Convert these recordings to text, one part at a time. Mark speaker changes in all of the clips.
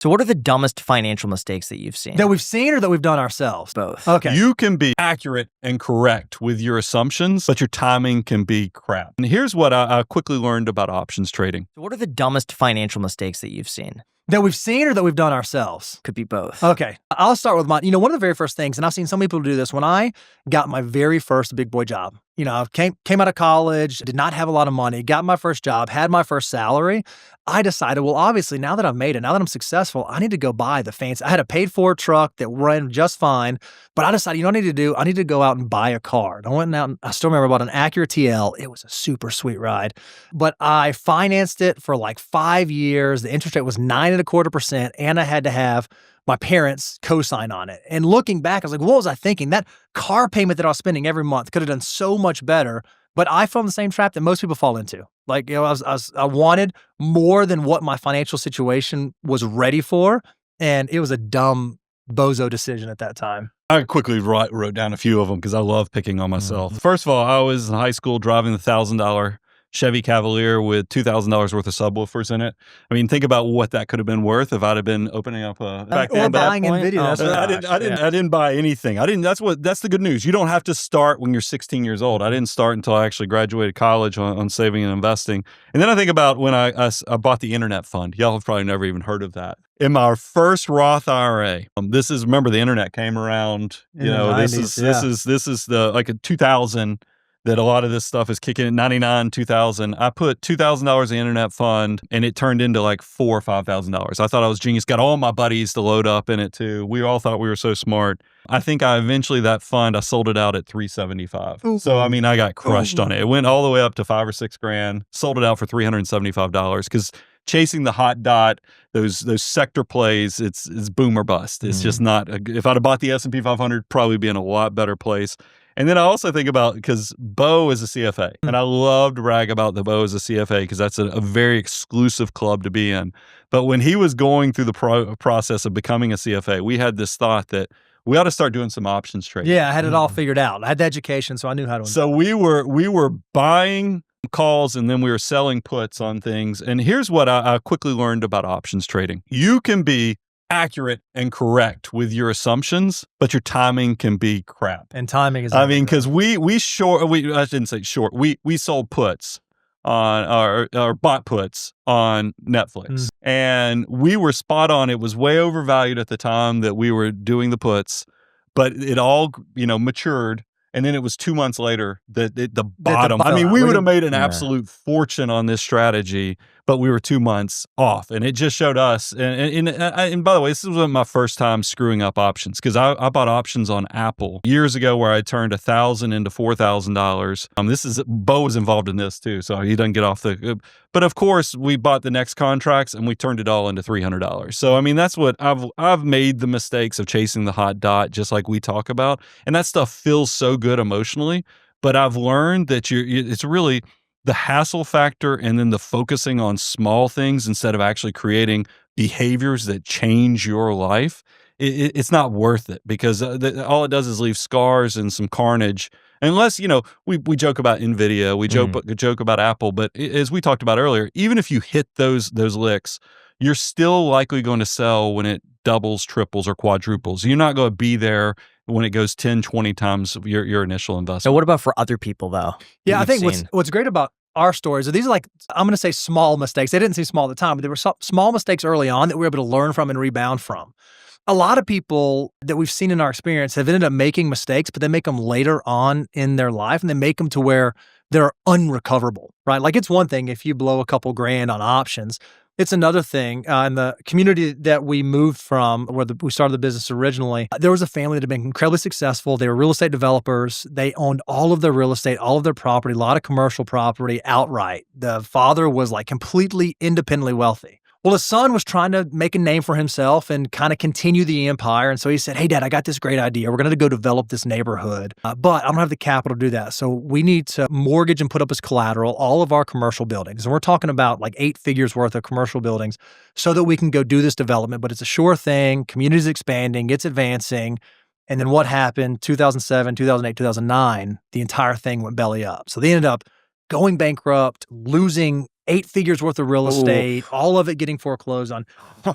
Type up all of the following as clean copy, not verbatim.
Speaker 1: So what are the dumbest financial mistakes that you've seen?
Speaker 2: That we've seen or that we've done ourselves?
Speaker 1: Both.
Speaker 2: Okay.
Speaker 3: You can be accurate and correct with your assumptions, but your timing can be crap. And here's what I quickly learned about options trading.
Speaker 1: So what are the dumbest financial mistakes that you've seen?
Speaker 2: That we've seen or that we've done ourselves?
Speaker 1: Could be both.
Speaker 2: Okay. I'll start with mine. One of the very first things, and I've seen some people do this, when I got my very first big boy job, I came out of college, did not have a lot of money, got my first job, had my first salary. I decided, well, obviously, now that I've made it, now that I'm successful, I need to go buy the fancy. I had a paid-for truck that ran just fine, but I decided, what I need to do? I need to go out and buy a car. And I went out, and I still remember, I bought an Acura TL. It was a super sweet ride, but I financed it for like 5 years. The interest rate was 9.25%, and I had to have my parents co-sign on it. And looking back, I was like, what was I thinking? That car payment that I was spending every month could have done so much better. But I fell in the same trap that most people fall into. Like, I wanted more than what my financial situation was ready for. And it was a dumb bozo decision at that time.
Speaker 3: I quickly wrote down a few of them because I love picking on myself. First of all, I was in high school driving the $1,000 Chevy Cavalier with $2,000 worth of subwoofers in it. I mean, think about what that could have been worth if I'd have been opening up a back then.
Speaker 2: Or buying NVIDIA.
Speaker 3: I didn't buy anything. That's the good news. You don't have to start when you're 16 years old. I didn't start until I actually graduated college on saving and investing. And then I think about when I bought the internet fund. Y'all have probably never even heard of that. In my first Roth IRA, remember the internet came around. This is the like a 2000. That a lot of this stuff is kicking in 99, 2000. I put $2,000 in the internet fund and it turned into like $4,000 or $5,000. I thought I was genius. Got all my buddies to load up in it too. We all thought we were so smart. I think I sold it out at $375.
Speaker 2: Ooh.
Speaker 3: So, I got crushed on it. It went all the way up to $5,000 or $6,000. Sold it out for $375 because chasing the hot dot, those sector plays, it's boom or bust. It's just not. If I'd have bought the S&P 500, probably be in a lot better place. And then I also think about, because Bo is a CFA, and I love to brag about the Bo as a CFA because that's a very exclusive club to be in. But when he was going through the process of becoming a CFA, we had this thought that we ought to start doing some options trading.
Speaker 2: Yeah, I had it all figured out. I had the education, so I knew how to invest.
Speaker 3: So we were buying calls and then we were selling puts on things. And here's what I quickly learned about options trading. You can be accurate and correct with your assumptions, but your timing can be crap.
Speaker 2: And timing is
Speaker 3: because we sold puts on or bought puts on Netflix. And we were spot on. It was way overvalued at the time that we were doing the puts, but it all, matured. And then it was 2 months later that the bottom. We would have made an absolute fortune on this strategy, but we were 2 months off. And it just showed us. And by the way, this wasn't my first time screwing up options because I bought options on Apple years ago where I turned $1,000 into $4,000. Bo was involved in this too, so he doesn't get off the. But of course, we bought the next contracts and we turned it all into $300. So that's what I've made the mistakes of chasing the hot dot, just like we talk about, and that stuff feels so good emotionally. But I've learned that it's really the hassle factor and then the focusing on small things instead of actually creating behaviors that change your life. It's not worth it because all it does is leave scars and some carnage. Unless, we joke about NVIDIA, we joke about Apple, but as we talked about earlier, even if you hit those licks, you're still likely going to sell when it doubles, triples, or quadruples. You're not going to be there when it goes 10, 20 times your initial investment.
Speaker 1: So what about for other people though?
Speaker 2: Yeah, I think what's great about our stories are these are I'm going to say small mistakes. They didn't seem small at the time, but there were small mistakes early on that we were able to learn from and rebound from. A lot of people that we've seen in our experience have ended up making mistakes, but they make them later on in their life and they make them to where they're unrecoverable, right? Like it's one thing if you blow a couple grand on options. It's another thing. In the community that we moved from, where we started the business originally, there was a family that had been incredibly successful. They were real estate developers. They owned all of their real estate, all of their property, a lot of commercial property outright. The father was completely independently wealthy. Well, his son was trying to make a name for himself and kind of continue the empire. And so he said, hey, Dad, I got this great idea. We're going to go develop this neighborhood, but I don't have the capital to do that. So we need to mortgage and put up as collateral all of our commercial buildings. And we're talking about 8 figures worth of commercial buildings so that we can go do this development. But it's a sure thing. Community's expanding. It's advancing. And then what happened? 2007, 2008, 2009, the entire thing went belly up. So they ended up going bankrupt, losing 8 figures worth of real estate, all of it getting foreclosed on.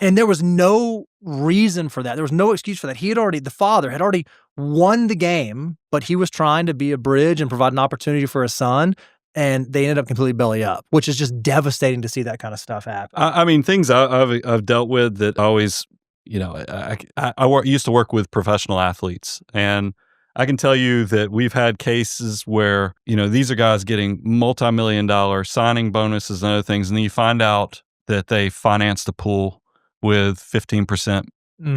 Speaker 2: And there was no reason for that. There was no excuse for that. The father had already won the game, but he was trying to be a bridge and provide an opportunity for his son. And they ended up completely belly up, which is just devastating to see that kind of stuff happen.
Speaker 3: I mean, things I've dealt with that always, I used to work with professional athletes, and I can tell you that we've had cases where, these are guys getting multi-million-dollar signing bonuses and other things, and then you find out that they financed a pool with 15%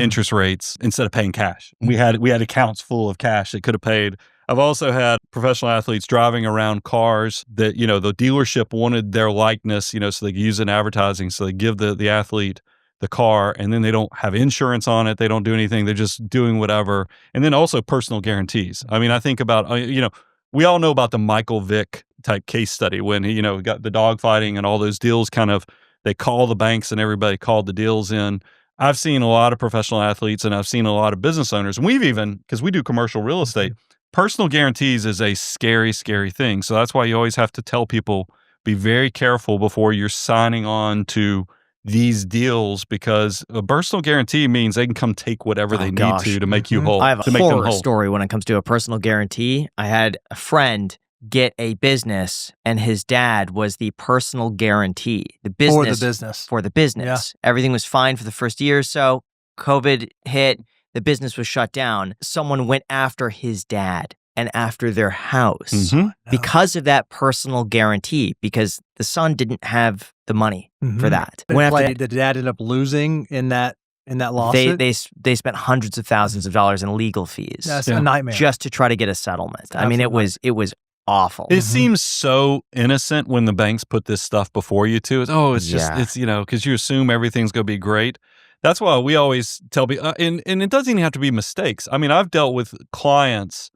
Speaker 3: interest rates instead of paying cash. We had accounts full of cash that could have paid. I've also had professional athletes driving around cars that, the dealership wanted their likeness, so they could use it in advertising. So they give the athlete the car, and then they don't have insurance on it. They don't do anything. They're just doing whatever. And then also personal guarantees. I mean, I think about, we all know about the Michael Vick type case study when he, got the dog fighting and all those deals they call the banks and everybody called the deals in. I've seen a lot of professional athletes and I've seen a lot of business owners. And we've even, because we do commercial real estate, personal guarantees is a scary, scary thing. So that's why you always have to tell people, be very careful before you're signing on to these deals, because a personal guarantee means they can come take whatever they need to make you whole.
Speaker 1: I have
Speaker 3: to
Speaker 1: a
Speaker 3: make them
Speaker 1: horror
Speaker 3: whole.
Speaker 1: story when it comes to a personal guarantee. I had a friend get a business, and his dad was the personal guarantee.
Speaker 2: For the business.
Speaker 1: For the business. Yeah. Everything was fine for the first year or so. COVID hit. The business was shut down. Someone went after his dad and after their house because of that personal guarantee, because the son didn't have the money for that.
Speaker 2: Did the dad end up losing in that lawsuit?
Speaker 1: They spent hundreds of thousands of dollars in legal fees.
Speaker 2: That's a nightmare.
Speaker 1: Just to try to get a settlement. I mean, it was awful.
Speaker 3: It seems so innocent when the banks put this stuff before you too. It's because you assume everything's going to be great. That's why we always tell people, and it doesn't even have to be mistakes. I mean, I've dealt with clients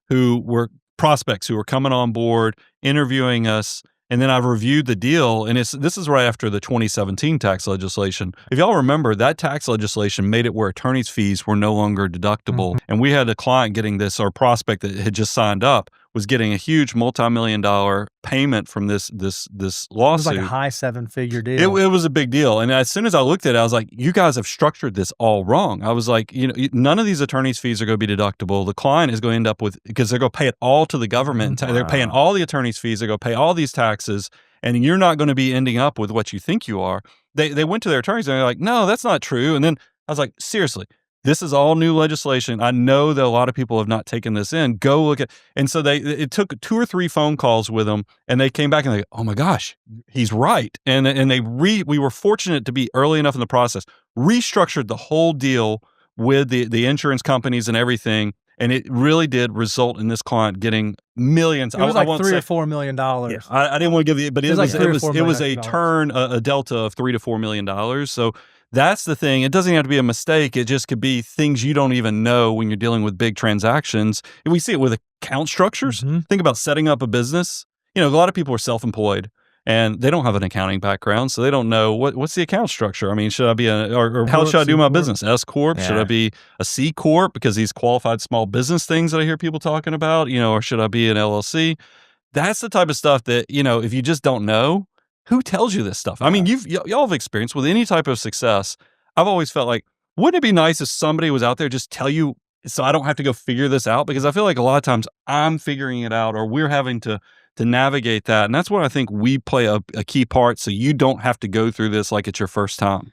Speaker 3: who were prospects who were coming on board, interviewing us, and then I've reviewed the deal, and this is right after the 2017 tax legislation. If y'all remember, that tax legislation made it where attorney's fees were no longer deductible, and we had a client getting this, our prospect that had just signed up, was getting a huge multi-million-dollar payment from this lawsuit. It
Speaker 2: was like a high 7-figure deal.
Speaker 3: It was a big deal. And as soon as I looked at it, I was like, you guys have structured this all wrong. I was like, none of these attorney's fees are going to be deductible. The client is going to end up with, because they're going to pay it all to the government. They're paying all the attorney's fees. They're going to pay all these taxes. And you're not going to be ending up with what you think you are. They went to their attorneys and they're like, no, that's not true. And then I was like, seriously. This is all new legislation. I know that a lot of people have not taken this in. Go look at, and so it took 2 or 3 phone calls with them, and they came back and they, oh my gosh, he's right. And we were fortunate to be early enough in the process, restructured the whole deal with the insurance companies and everything, and it really did result in this client getting millions.
Speaker 2: It was like $3 or $4 million.
Speaker 3: Yeah, I didn't want to give you, but it was a turn, a delta of $3 to $4 million. So. That's the thing. It doesn't have to be a mistake. It just could be things you don't even know when you're dealing with big transactions. And we see it with account structures. Think about setting up a business. A lot of people are self-employed and they don't have an accounting background, so they don't know what's the account structure. I mean, should I be or how should I do my business? S Corp? Yeah. Should I be a C Corp because these qualified small business things that I hear people talking about, or should I be an LLC? That's the type of stuff that, if you just don't know, who tells you this stuff? I mean, y'all have experience with any type of success. I've always felt like, wouldn't it be nice if somebody was out there just tell you so I don't have to go figure this out? Because I feel like a lot of times I'm figuring it out or we're having to navigate that. And that's what I think we play a key part, so you don't have to go through this like it's your first time.